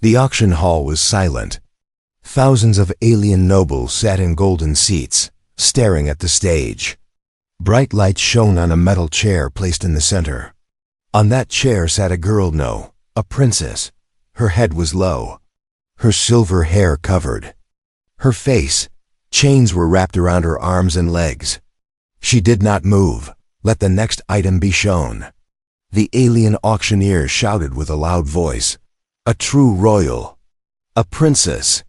The auction hall was silent. Thousands of alien nobles sat in golden seats, staring at the stage. Bright lights shone on a metal chair placed in the center. On that chair sat a girl, a princess. Her head was low. Her silver hair covered her face. Chains were wrapped around her arms and legs. She did not move. Let the next item be shown. The alien auctioneer shouted with a loud voice, "A true royal, a princess."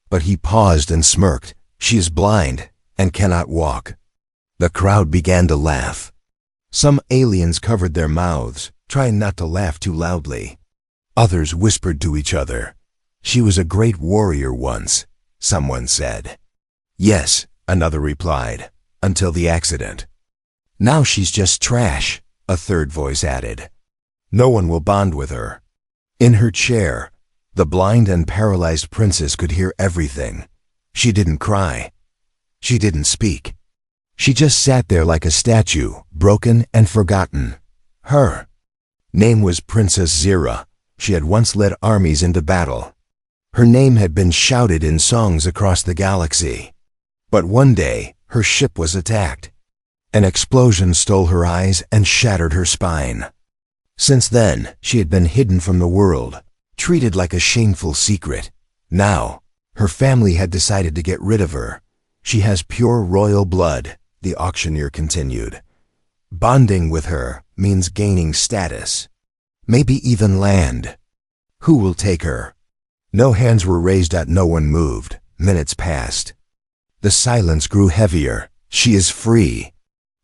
But he paused and smirked. "She is blind and cannot walk." The crowd began to laugh. Some aliens covered their mouths, trying not to laugh too loudly. Others whispered to each other. "She was a great warrior once," someone said. "Yes," another replied, "until the accident." "Now she's just trash," a third voice added. "No one will bond with her." In her chair, the blind and paralyzed princess could hear everything. She didn't cry. She didn't speak. She just sat there like a statue, broken and forgotten. Her name was Princess Zira. She had once led armies into battle. Her name had been shouted in songs across the galaxy. But one day, her ship was attacked. An explosion stole her eyes and shattered her spine. Since then, she had been hidden from the world, treated like a shameful secret. Now, her family had decided to get rid of her. "She has pure royal blood," the auctioneer continued. "Bonding with her means gaining status, maybe even land. Who will take her?" No hands were raised. No one moved. Minutes passed. The silence grew heavier. "She is free."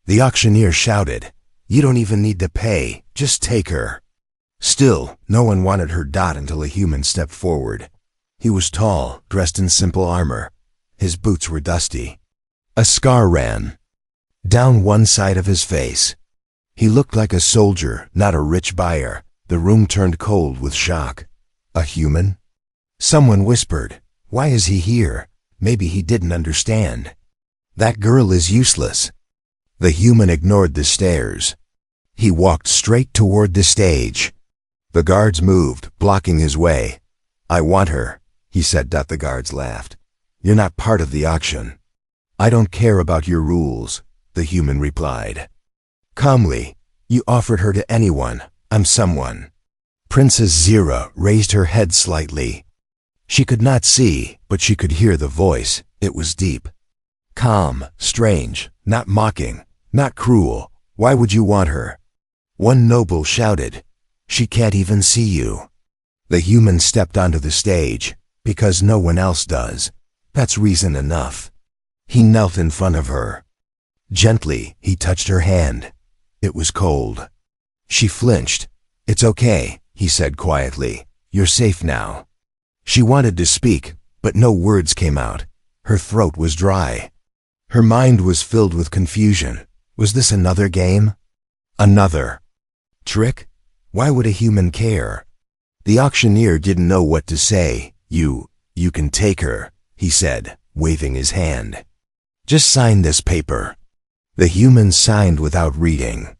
The auctioneer shouted, "You don't even need to pay, just take her." Still, no one wanted her until a human stepped forward. He was tall, dressed in simple armor. His boots were dusty. A scar ran down one side of his face. He looked like a soldier, not a rich buyer. The room turned cold with shock. A human? Someone whispered, "Why is he here?" Maybe he didn't understand. "That girl is useless." The human ignored the stares. He walked straight toward the stage. The guards moved, blocking his way. "I want her," he said. The guards laughed. "You're not part of the auction." "I don't care about your rules," the human replied. Calmly, "You offered her to anyone. I'm someone." Princess Zira raised her head slightly. She could not see, but she could hear the voice. It was deep. Calm, strange, not mocking, not cruel. "Why would you want her?" One noble shouted, "She can't even see you." The human stepped onto the stage. "Because no one else does. That's reason enough." He knelt in front of her. Gently, he touched her hand. It was cold. She flinched. "It's okay," he said quietly. "You're safe now." She wanted to speak, but no words came out. Her throat was dry. Her mind was filled with confusion. Was this another game? Another trick? Why would a human care? The auctioneer didn't know what to say. You can take her," he said, waving his hand. "Just sign this paper." The human signed without reading.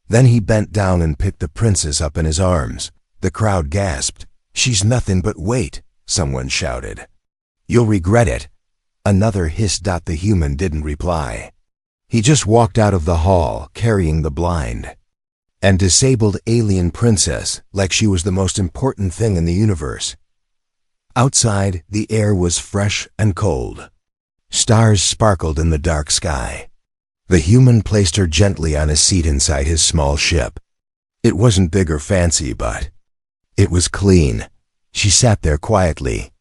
Then he bent down and picked the princess up in his arms. The crowd gasped. "She's nothing but weight," someone shouted. "You'll regret it." Another hissed. The human didn't reply. He just walked out of the hall, carrying the blind and disabled alien princess like she was the most important thing in the universe. Outside, the air was fresh and cold. Stars sparkled in the dark sky. The human placed her gently on a seat inside his small ship. It wasn't big or fancy, but it was clean. She sat there quietly.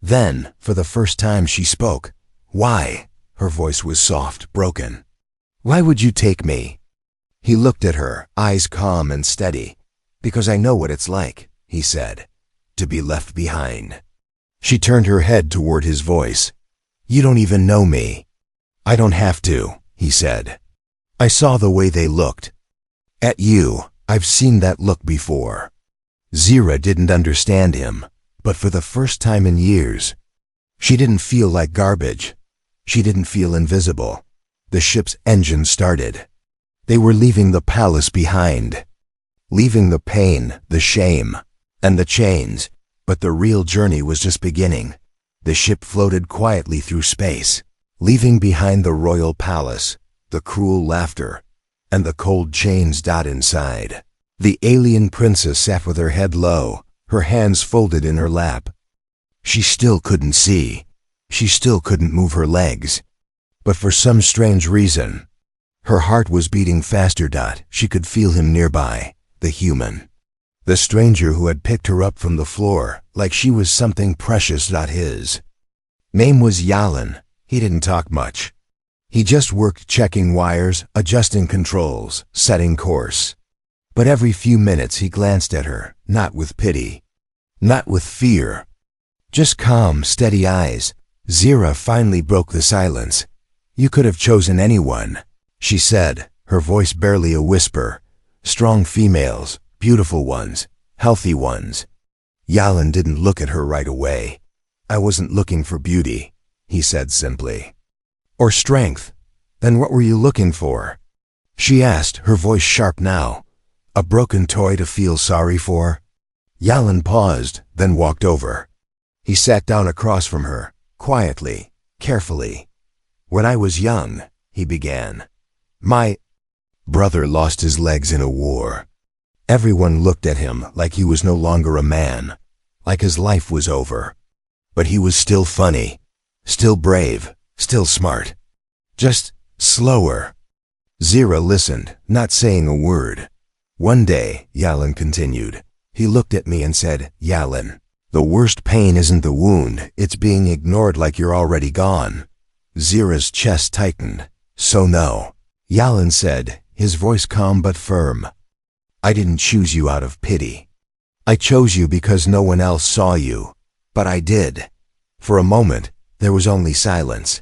Then, for the first time, she spoke. "Why?" Her voice was soft, broken. "Why would you take me?" He looked at her, eyes calm and steady. "Because I know what it's like," he said, "to be left behind." She turned her head toward his voice. "You don't even know me." "I don't have to," he said. "I saw the way they looked. At you, I've seen that look before." Zira didn't understand him, but for the first time in years, she didn't feel like garbage. She didn't feel invisible. The ship's engine started. They were leaving the palace behind, leaving the pain, the shame, and the chains. But the real journey was just beginning. The ship floated quietly through space, leaving behind the royal palace, the cruel laughter, and the cold chains inside. The alien princess sat with her head low, her hands folded in her lap. She still couldn't see. She still couldn't move her legs. But for some strange reason, her heart was beating faster. She could feel him nearby, the human. The stranger who had picked her up from the floor like she was something precious. His name was Yalan. He didn't talk much. He just worked checking wires, adjusting controls, setting course. But every few minutes he glanced at her, not with pity, not with fear. Just calm, steady eyes. Zira finally broke the silence. "You could have chosen anyone," she said, her voice barely a whisper. "Strong females, beautiful ones, healthy ones." Yalan didn't look at her right away. "I wasn't looking for beauty," he said simply. "Or strength. Then what were you looking for?" she asked, her voice sharp now. "A broken toy to feel sorry for?" Yalan paused, then walked over. He sat down across from her, quietly, carefully. "When I was young," he began, "my brother lost his legs in a war. Everyone looked at him like he was no longer a man, like his life was over. But he was still funny, still brave, still smart. Just slower." Zira listened, not saying a word. "One day," Yalan continued, "he looked at me and said, 'Yalan, the worst pain isn't the wound, it's being ignored like you're already gone.'" Zira's chest tightened. "So no," Yalan said, his voice calm but firm. "I didn't choose you out of pity. I chose you because no one else saw you. But I did." For a moment, there was only silence.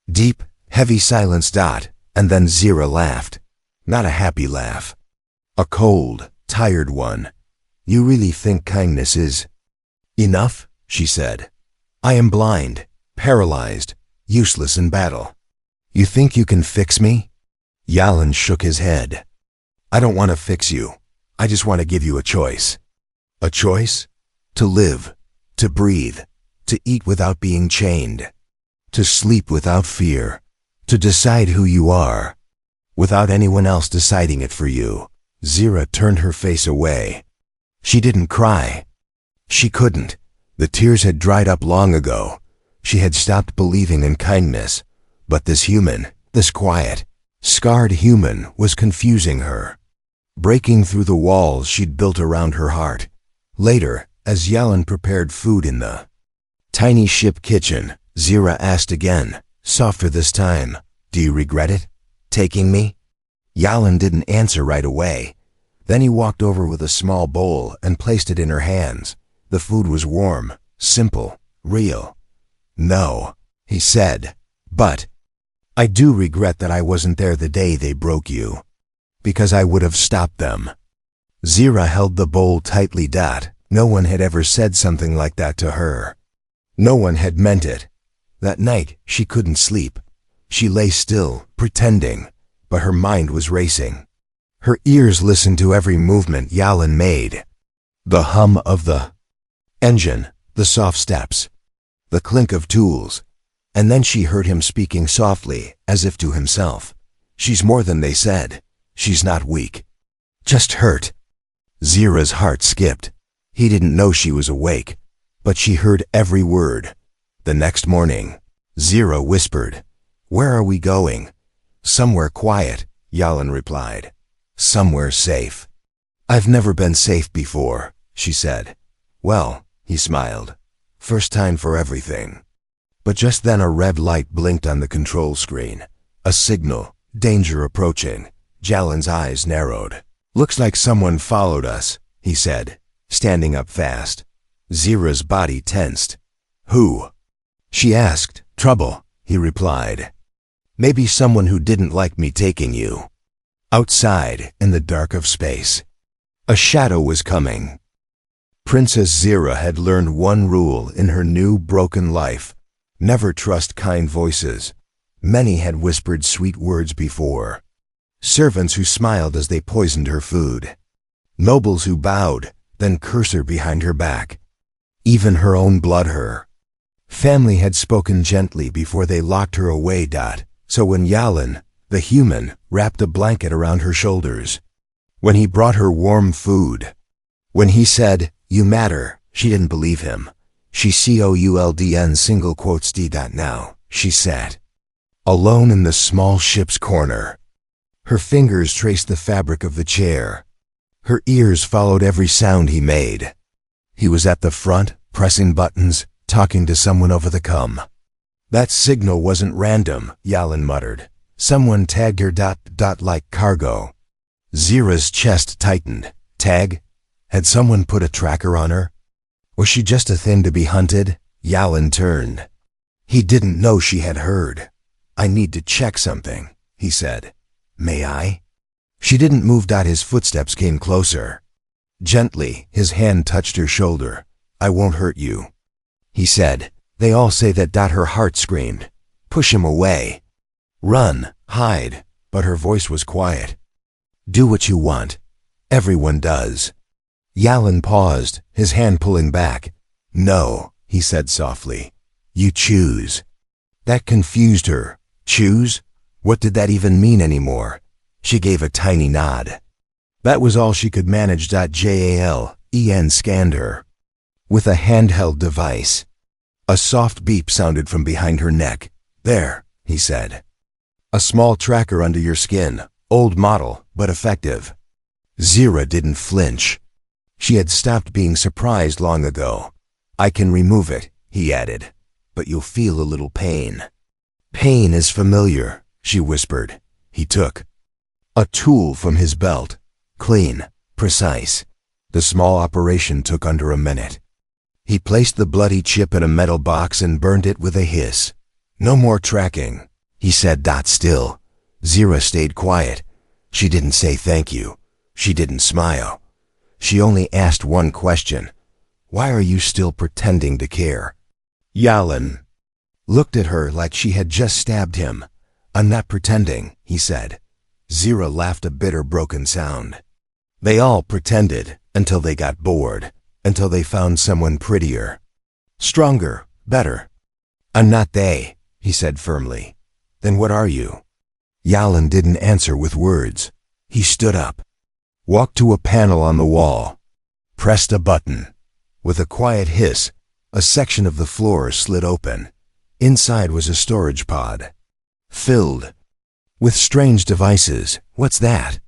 Deep, heavy silence. And then Zira laughed. Not a happy laugh. A cold, tired one. "You really think kindness is enough?" she said. "I am blind, paralyzed, useless in battle. You think you can fix me?" Yalan shook his head. "I don't want to fix you. I just want to give you a choice." "A choice? To live, to breathe, to eat without being chained, to sleep without fear, to decide who you are, without anyone else deciding it for you." Zira turned her face away. She didn't cry. She couldn't. The tears had dried up long ago. She had stopped believing in kindness. But this human, this quiet, scarred human, was confusing her, breaking through the walls she'd built around her heart. Later, as Yalan prepared food in the tiny ship kitchen, Zira asked again, softer this time, "Do you regret it? Taking me?" Yalan didn't answer right away. Then he walked over with a small bowl and placed it in her hands. The food was warm, simple, real. "No," he said, "but I do regret that I wasn't there the day they broke you, because I would have stopped them." Zira held the bowl tightly. No one had ever said something like that to her. No one had meant it. That night, she couldn't sleep. She lay still, pretending, but her mind was racing. Her ears listened to every movement Yalan made. The hum of the engine, the soft steps, the clink of tools. And then she heard him speaking softly, as if to himself. "She's more than they said. She's not weak. Just hurt." Zira's heart skipped. He didn't know she was awake, but she heard every word. The next morning, Zira whispered, "Where are we going?" "Somewhere quiet," Yalan replied. "Somewhere safe." "I've never been safe before," she said. "Well," he smiled, "first time for everything." But just then a red light blinked on the control screen. A signal, danger approaching. Yalan's eyes narrowed. "Looks like someone followed us," he said, standing up fast. Zira's body tensed. "Who?" she asked. "Trouble," he replied. "Maybe someone who didn't like me taking you." Outside, in the dark of space, a shadow was coming. Princess Zira had learned one rule in her new broken life: never trust kind voices. Many had whispered sweet words before. Servants who smiled as they poisoned her food. Nobles who bowed, then cursed her behind her back. Even her own blood her. Family had spoken gently before they locked her away. So when Yalan, the human, wrapped a blanket around her shoulders, when he brought her warm food, when he said, "You matter," she didn't believe him. She COULDN single quotes D. Now, she sat, alone in the small ship's corner. Her fingers traced the fabric of the chair. Her ears followed every sound he made. He was at the front, pressing buttons, talking to someone over the comm. That signal wasn't random, Yalan muttered. Someone tagged her ... like cargo. Zira's chest tightened. Tag? Had someone put a tracker on her? Was she just a thing to be hunted? Yalan turned. He didn't know she had heard. "I need to check something," he said. "May I?" She didn't move. His footsteps came closer. Gently, his hand touched her shoulder. "I won't hurt you," he said. "They all say that." Her heart screamed. Push him away. Run, hide. But her voice was quiet. "Do what you want. Everyone does." Yalan paused, his hand pulling back. "No," he said softly. "You choose." That confused her. Choose? What did that even mean anymore? She gave a tiny nod. That was all she could manage. JALEN scanned her. With a handheld device. A soft beep sounded from behind her neck. "There," he said. "A small tracker under your skin. Old model, but effective." Zira didn't flinch. She had stopped being surprised long ago. "I can remove it," he added. "But you'll feel a little pain." "Pain is familiar," she whispered. He took a tool from his belt. Clean, precise. The small operation took under a minute. He placed the bloody chip in a metal box and burned it with a hiss. "No more tracking," he said. Still. Zira stayed quiet. She didn't say thank you. She didn't smile. She only asked one question. "Why are you still pretending to care?" Yalan looked at her like she had just stabbed him. "I'm not pretending," he said. Zira laughed, a bitter, broken sound. They all pretended, until they got bored, until they found someone prettier, stronger, better. "I'm not they," he said firmly. "Then what are you?" Yalan didn't answer with words. He stood up, walked to a panel on the wall, pressed a button. With a quiet hiss, a section of the floor slid open. Inside was a storage pod, filled with strange devices. "What's that?"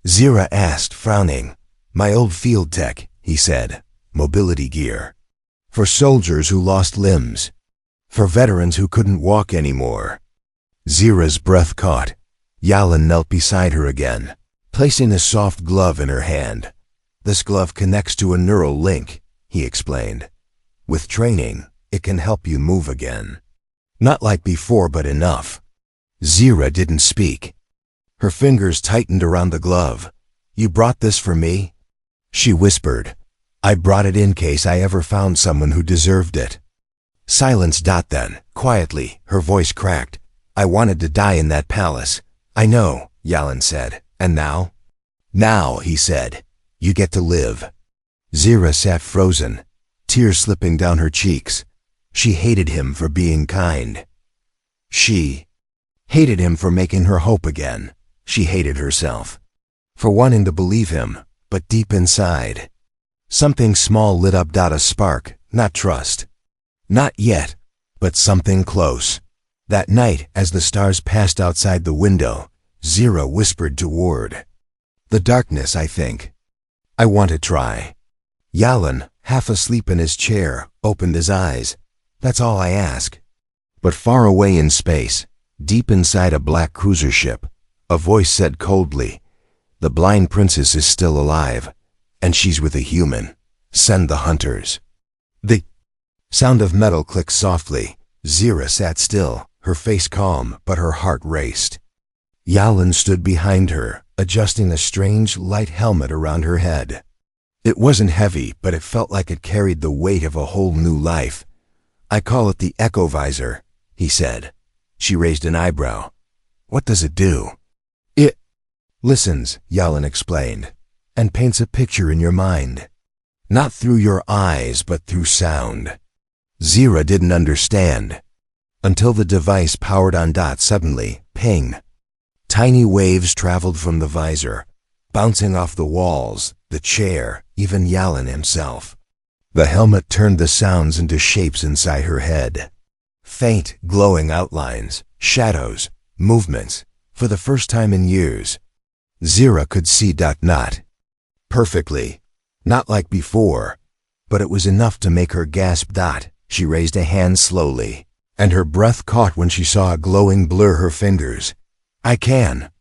Zira asked, frowning. "My old field tech," he said. "Mobility gear. For soldiers who lost limbs. For veterans who couldn't walk anymore." Zira's breath caught. Yalan knelt beside her again, placing a soft glove in her hand. "This glove connects to a neural link," he explained. "With training, it can help you move again. Not like before, but enough." Zira didn't speak. Her fingers tightened around the glove. "You brought this for me?" She whispered. "I brought it in case I ever found someone who deserved it." Silence. Then, quietly, her voice cracked. "I wanted to die in that palace." "I know," Yalan said. "And now?" "Now," he said, "you get to live." Zira sat frozen, tears slipping down her cheeks. She hated him for being kind. She hated him for making her hope again. She hated herself for wanting to believe him, but deep inside, something small lit up. A spark, not trust. Not yet, but something close. That night, as the stars passed outside the window, Zira whispered to Ward. "The darkness, I think. I want to try." Yalan, half asleep in his chair, opened his eyes. "That's all I ask." But far away in space, deep inside a black cruiser ship, a voice said coldly, "The blind princess is still alive, and she's with a human. Send the hunters." The sound of metal clicked softly. Zira sat still, her face calm, but her heart raced. Yalan stood behind her, adjusting a strange, light helmet around her head. It wasn't heavy, but it felt like it carried the weight of a whole new life. "I call it the echo visor," he said. She raised an eyebrow. "What does it do?" "It listens," Yalan explained, "and paints a picture in your mind." Not through your eyes, but through sound. Zira didn't understand. Until the device powered on. Suddenly, ping. Tiny waves traveled from the visor, bouncing off the walls, the chair, even Yalin himself. The helmet turned the sounds into shapes inside her head. Faint, glowing outlines, shadows, movements. For the first time in years, Zira could see. Not perfectly, not like before, but it was enough to make her gasp. She raised a hand slowly, and her breath caught when she saw a glowing blur her fingers. I can.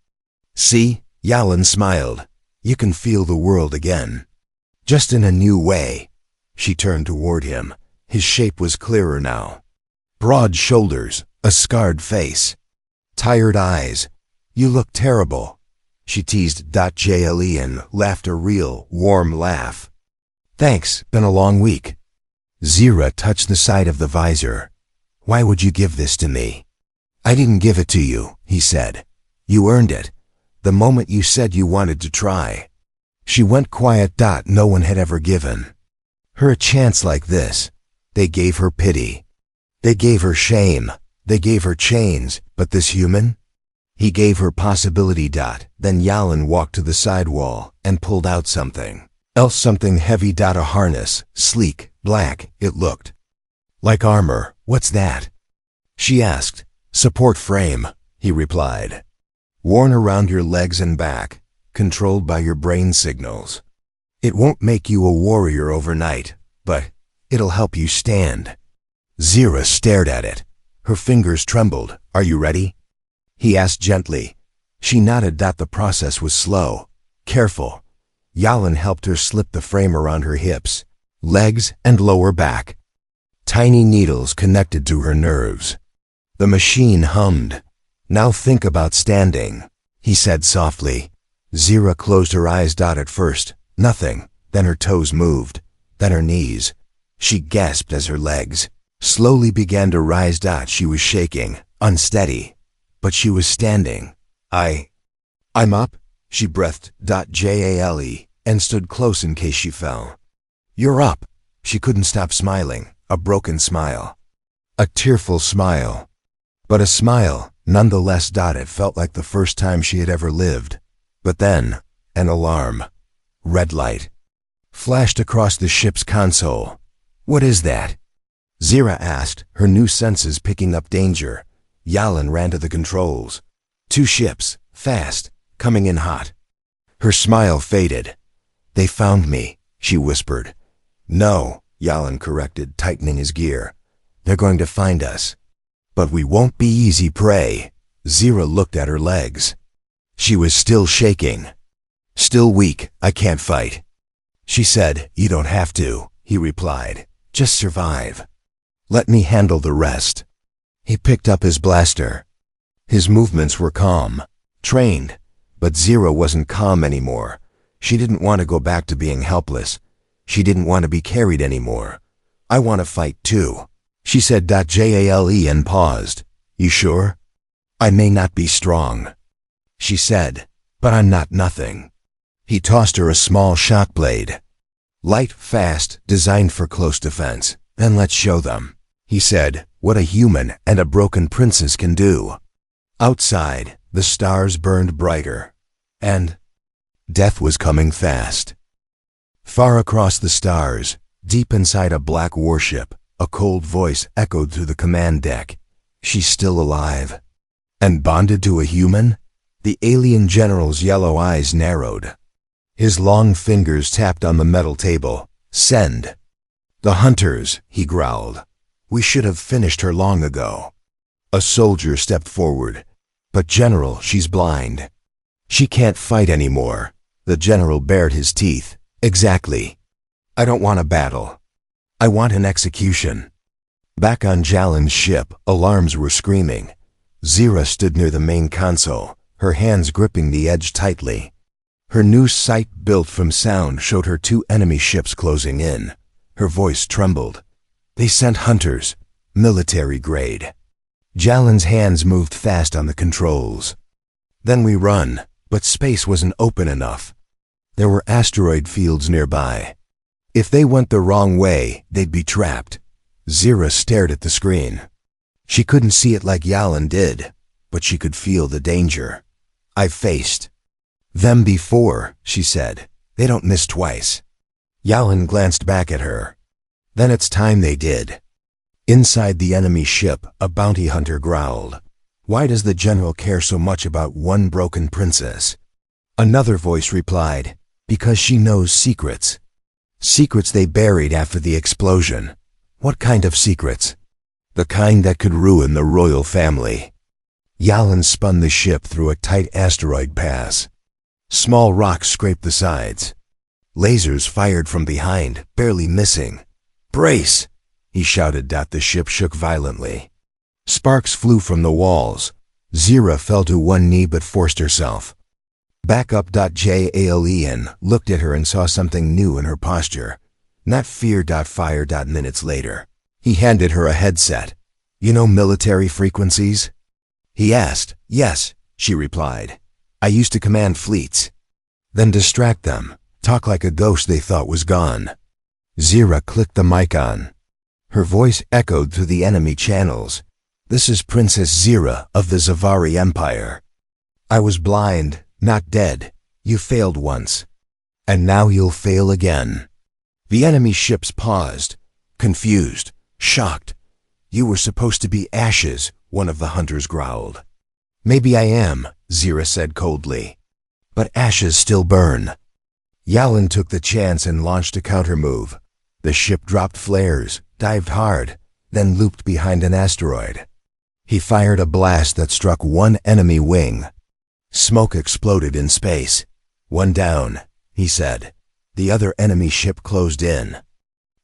See? Yalin smiled. You can feel the world again. Just in a new way. She turned toward him. His shape was clearer now. Broad shoulders, a scarred face, tired eyes. You look terrible. She teased. Jle and laughed a real, warm laugh. Thanks, been a long week. Zira touched the side of the visor. Why would you give this to me? I didn't give it to you, he said. You earned it, the moment you said you wanted to try. She went quiet. No one had ever given her a chance like this. They gave her pity. They gave her shame. They gave her chains, but this human? He gave her possibility. Then Yalin walked to the side wall and pulled out something else, something heavy. A harness, sleek, black, it looked like armor. What's that? She asked. Support frame, he replied. Worn around your legs and back, controlled by your brain signals. It won't make you a warrior overnight, but it'll help you stand. Zira stared at it. Her fingers trembled. Are you ready? He asked gently. She nodded. The process was slow, careful. Yalin helped her slip the frame around her hips, legs, and lower back. Tiny needles connected to her nerves. The machine hummed. Now think about standing, he said softly. Zira closed her eyes. At first, nothing. Then her toes moved. Then her knees. She gasped as her legs slowly began to rise. She was shaking, unsteady, but she was standing. I'm up, she breathed. Jale, and stood close in case she fell. You're up. She couldn't stop smiling, a broken smile. A tearful smile. But a smile, nonetheless. It felt like the first time she had ever lived. But then, an alarm. Red light flashed across the ship's console. What is that? Zira asked, her new senses picking up danger. Yalin ran to the controls. 2 ships, fast, coming in hot. Her smile faded. They found me, she whispered. No, Yalin corrected, tightening his gear. They're going to find us. But we won't be easy prey. Zira looked at her legs. She was still shaking. Still weak. I can't fight. She said, you don't have to, he replied. Just survive. Let me handle the rest. He picked up his blaster. His movements were calm, trained, but Zira wasn't calm anymore. She didn't want to go back to being helpless. She didn't want to be carried anymore. I want to fight too, she said. Jale and paused. You sure? I may not be strong, she said, but I'm not nothing. He tossed her a small shock blade. Light, fast, designed for close defense. Then let's show them, he said, what a human and a broken princess can do. Outside, the stars burned brighter, and death was coming fast. Far across the stars, deep inside a black warship, a cold voice echoed through the command deck. She's still alive. And bonded to a human? The alien general's yellow eyes narrowed. His long fingers tapped on the metal table. Send. The hunters, he growled. We should have finished her long ago. A soldier stepped forward. But General, she's blind. She can't fight anymore. The general bared his teeth. Exactly. I don't want a battle. I want an execution. Back on Jalin's ship, alarms were screaming. Zira stood near the main console, her hands gripping the edge tightly. Her new sight built from sound showed her 2 enemy ships closing in. Her voice trembled. They sent hunters, military grade. Jalin's hands moved fast on the controls. Then we run, but space wasn't open enough. There were asteroid fields nearby. If they went the wrong way, they'd be trapped. Zira stared at the screen. She couldn't see it like Yalan did, but she could feel the danger. "I've faced them before," she said. "They don't miss twice." Yalan glanced back at her. "Then it's time they did." Inside the enemy ship, a bounty hunter growled. "Why does the general care so much about one broken princess?" Another voice replied, "Because she knows secrets. Secrets they buried after the explosion." "What kind of secrets?" "The kind that could ruin the royal family." Yalan spun the ship through a tight asteroid pass. Small rocks scraped the sides. Lasers fired from behind, barely missing. "Brace!" he shouted. The ship shook violently. Sparks flew from the walls. Zira fell to one knee but forced herself. Back up. Jalen looked at her and saw something new in her posture. Not fear. Fire. Minutes later, he handed her a headset. "You know military frequencies?" he asked. "Yes," she replied. "I used to command fleets." "Then distract them. Talk like a ghost they thought was gone." Zira clicked the mic on. Her voice echoed through the enemy channels. "This is Princess Zira of the Zavari Empire. I was blind, not dead. You failed once. And now you'll fail again." The enemy ships paused, confused, shocked. "You were supposed to be ashes," one of the hunters growled. "Maybe I am," Zira said coldly. "But ashes still burn." Yalan took the chance and launched a countermove. The ship dropped flares, dived hard, then looped behind an asteroid. He fired a blast that struck one enemy wing. Smoke exploded in space. "One down," he said. The other enemy ship closed in.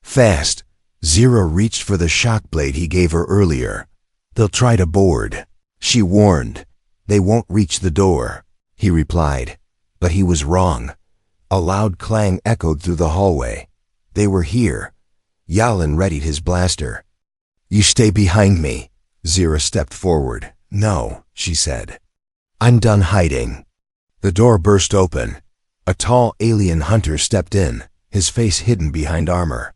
Fast, Zira reached for the shock blade he gave her earlier. "They'll try to board," she warned. "They won't reach the door," he replied. But he was wrong. A loud clang echoed through the hallway. They were here. Yalan readied his blaster. "You stay behind me." Zira stepped forward. "No," she said. "I'm done hiding." The door burst open. A tall alien hunter stepped in, his face hidden behind armor.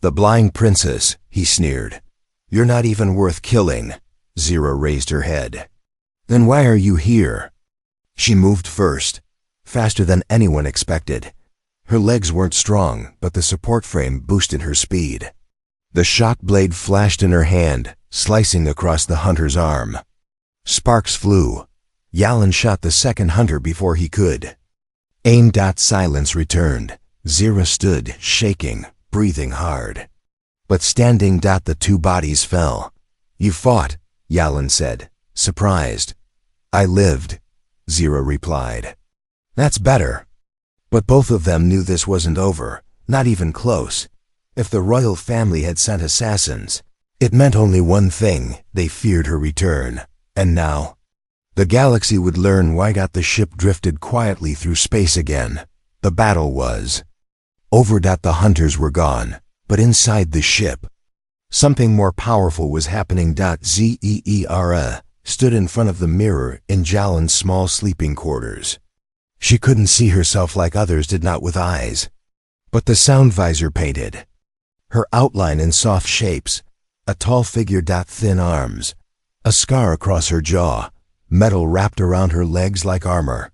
"The blind princess," he sneered. "You're not even worth killing." Zira raised her head. "Then why are you here?" She moved first, faster than anyone expected. Her legs weren't strong, but the support frame boosted her speed. The shock blade flashed in her hand, slicing across the hunter's arm. Sparks flew. Yalan shot the second hunter before he could. Aim. Silence returned. Zira stood, shaking, breathing hard. But standing. The two bodies fell. "You fought," Yalan said, surprised. "I lived," Zira replied. "That's better." But both of them knew this wasn't over, not even close. If the royal family had sent assassins, it meant only one thing: they feared her return. And now, the galaxy would learn why. The ship drifted quietly through space again. The battle was over. The hunters were gone, but inside the ship, something more powerful was happening. Zera stood in front of the mirror in Jalan's small sleeping quarters. She couldn't see herself like others did, not with eyes. But the sound visor painted her outline in soft shapes, a tall figure. Thin arms, a scar across her jaw, metal wrapped around her legs like armor.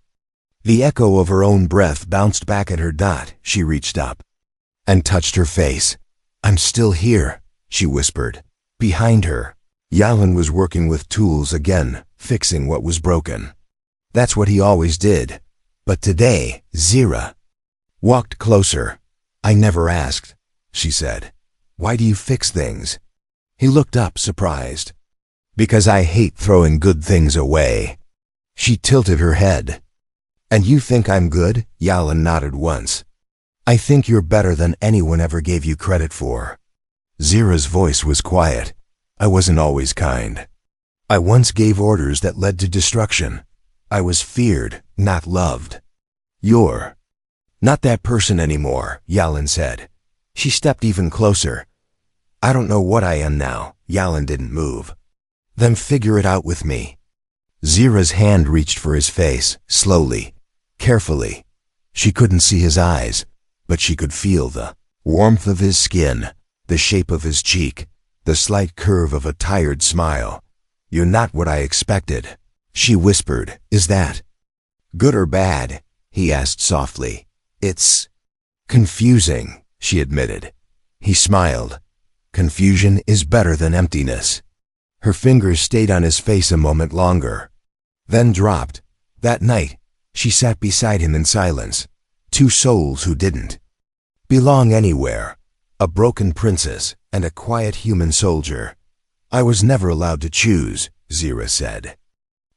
The echo of her own breath bounced back at her. She reached up and touched her face. "I'm still here," she whispered. Behind her, Yalan was working with tools again, fixing what was broken. That's what he always did. But today, Zira walked closer. "I never asked," she said. "Why do you fix things?" He looked up, surprised. "Because I hate throwing good things away." She tilted her head. "And you think I'm good?" Yalan nodded once. "I think you're better than anyone ever gave you credit for." Zira's voice was quiet. "I wasn't always kind. I once gave orders that led to destruction. I was feared, not loved." "You're not that person anymore," Yalan said. She stepped even closer. "I don't know what I am now." Yalan didn't move. "Then figure it out with me." Zira's hand reached for his face, slowly, carefully. She couldn't see his eyes, but she could feel the Warmth of his skin, the shape of his cheek, the slight curve of a tired smile. "You're not what I expected," she whispered. "Is that good or bad?" he asked softly. "It's confusing," she admitted. He smiled. "Confusion is better than emptiness." Her fingers stayed on his face a moment longer, then dropped. That night, she sat beside him in silence. Two souls who didn't belong anywhere. A broken princess and a quiet human soldier. "I was never allowed to choose," Zira said.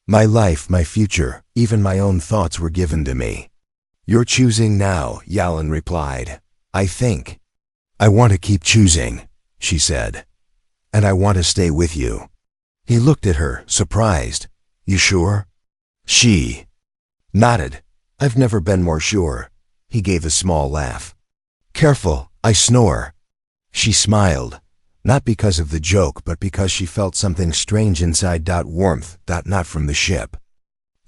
"My life, my future, even my own thoughts were given to me." "You're choosing now," Yalan replied. "I think. I want to keep choosing," she said. "And I want to stay with you." He looked at her, surprised. "You sure?" She nodded. "I've never been more sure." He gave a small laugh. "Careful, I snore." She smiled, not because of the joke, but because she felt something strange inside. Warmth. Not from the ship.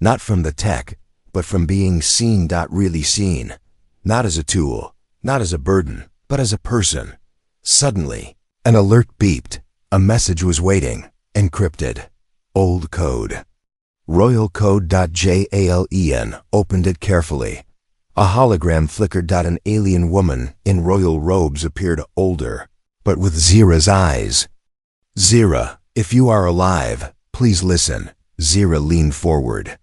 Not from the tech, but from being seen. Really seen. Not as a tool, not as a burden, but as a person. Suddenly, an alert beeped. A message was waiting, encrypted. Old code. Royal code. JALEN opened it carefully. A hologram flickered. An alien woman in royal robes appeared, older, but with Zira's eyes. "Zira, if you are alive, please listen." Zira leaned forward.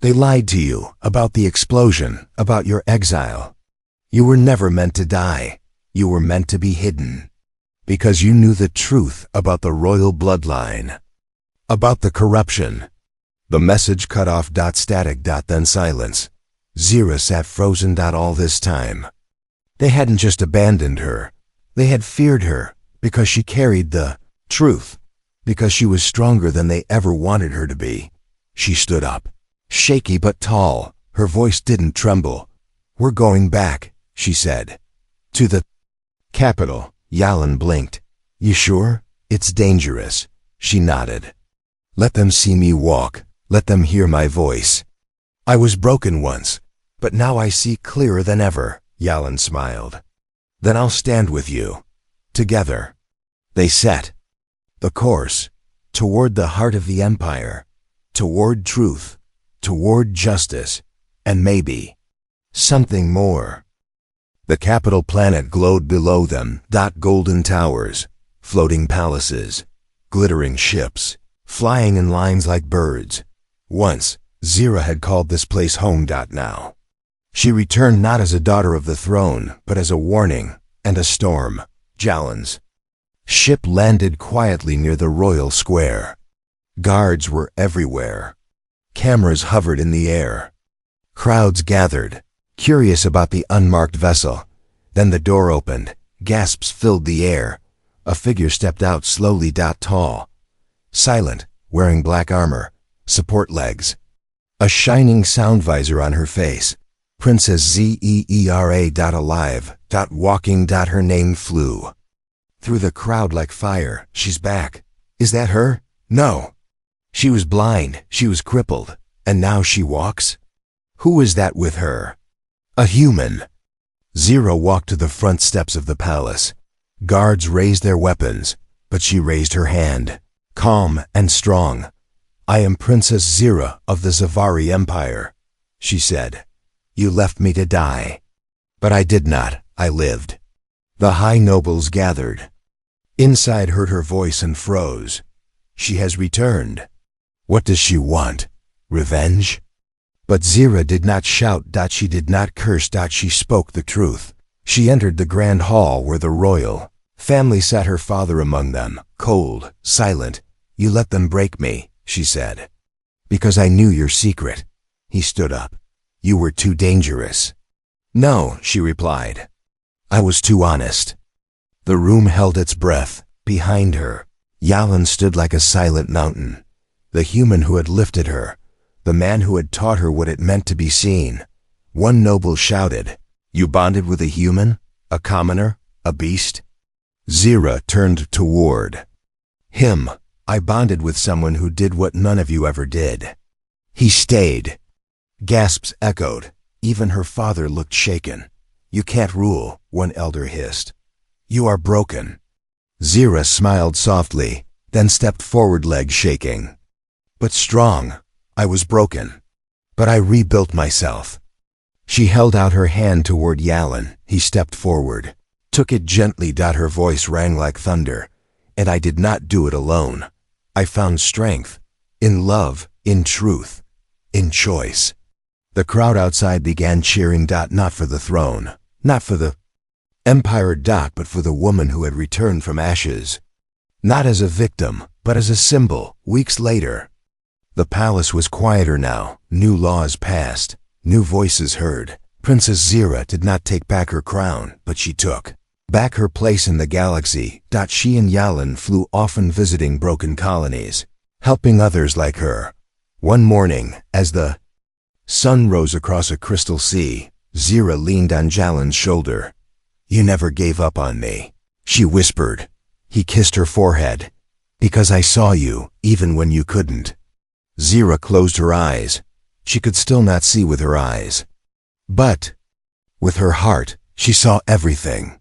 "They lied to you about the explosion, about your exile. You were never meant to die. You were meant to be hidden. Because you knew the truth about the royal bloodline. About the corruption." The message cut off. Static. Then silence. Zira sat frozen. All this time, they hadn't just abandoned her. They had feared her because she carried the truth, because she was stronger than they ever wanted her to be. She stood up, shaky but tall. Her voice didn't tremble. "We're going back," she said. "To the capital." Yalan blinked. "You sure? It's dangerous." She nodded. "Let them see me walk. Let them hear my voice. I was broken once, but now I see clearer than ever." Yalan smiled. "Then I'll stand with you. Together." They set the course toward the heart of the empire, toward truth, toward justice, and maybe something more. The capital planet glowed below them. Golden towers, floating palaces, glittering ships, flying in lines like birds. Once, Zira had called this place home. Now, she returned not as a daughter of the throne, but as a warning and a storm. Yalan's ship landed quietly near the royal square. Guards were everywhere. Cameras hovered in the air. Crowds gathered, curious about the unmarked vessel. Then the door opened. Gasps filled the air. A figure stepped out slowly. Tall, silent, wearing black armor, support legs, a shining sound visor on her face. Princess Zera. Alive. Walking. Her name flew through the crowd like fire. "She's back." "Is that her?" "No. She was blind, she was crippled, and now she walks." "Who is that with her?" "A human." Zira walked to the front steps of the palace. Guards raised their weapons, but she raised her hand, calm and strong. "I am Princess Zira of the Zavari Empire," she said. "You left me to die. But I did not, I lived." The high nobles gathered. Inside heard her voice and froze. "She has returned. What does she want? Revenge?" But Zira did not shout. She did not curse. She spoke the truth. She entered the grand hall where the royal family sat, her father among them, cold, silent. "You let them break me," she said, "because I knew your secret." He stood up. "You were too dangerous." "No," she replied. "I was too honest." The room held its breath. Behind her, Yalan stood like a silent mountain. The human who had lifted her, the man who had taught her what it meant to be seen. One noble shouted, "You bonded with a human? A commoner? A beast?" Zira turned toward him. "I bonded with someone who did what none of you ever did." He stayed. Gasps echoed. Even her father looked shaken. You can't rule, one elder hissed. You are broken. Zira smiled softly, then stepped forward, legs shaking. But strong. I was broken. But I rebuilt myself. She held out her hand toward Yalin. He stepped forward, took it gently. Her voice rang like thunder. And I did not do it alone. I found strength. In love, in truth, in choice. The crowd outside began cheering. Not for the throne, not for the empire. But for the woman who had returned from ashes. Not as a victim, but as a symbol. Weeks later, the palace was quieter now. New laws passed, new voices heard. Princess Zira did not take back her crown, but she took back her place in the galaxy. She and Yalin flew, often visiting broken colonies, helping others like her. One morning, as the sun rose across a crystal sea, Zira leaned on Yalin's shoulder. You never gave up on me, she whispered. He kissed her forehead. Because I saw you, even when you couldn't. Zira closed her eyes. She could still not see with her eyes. But with her heart, she saw everything.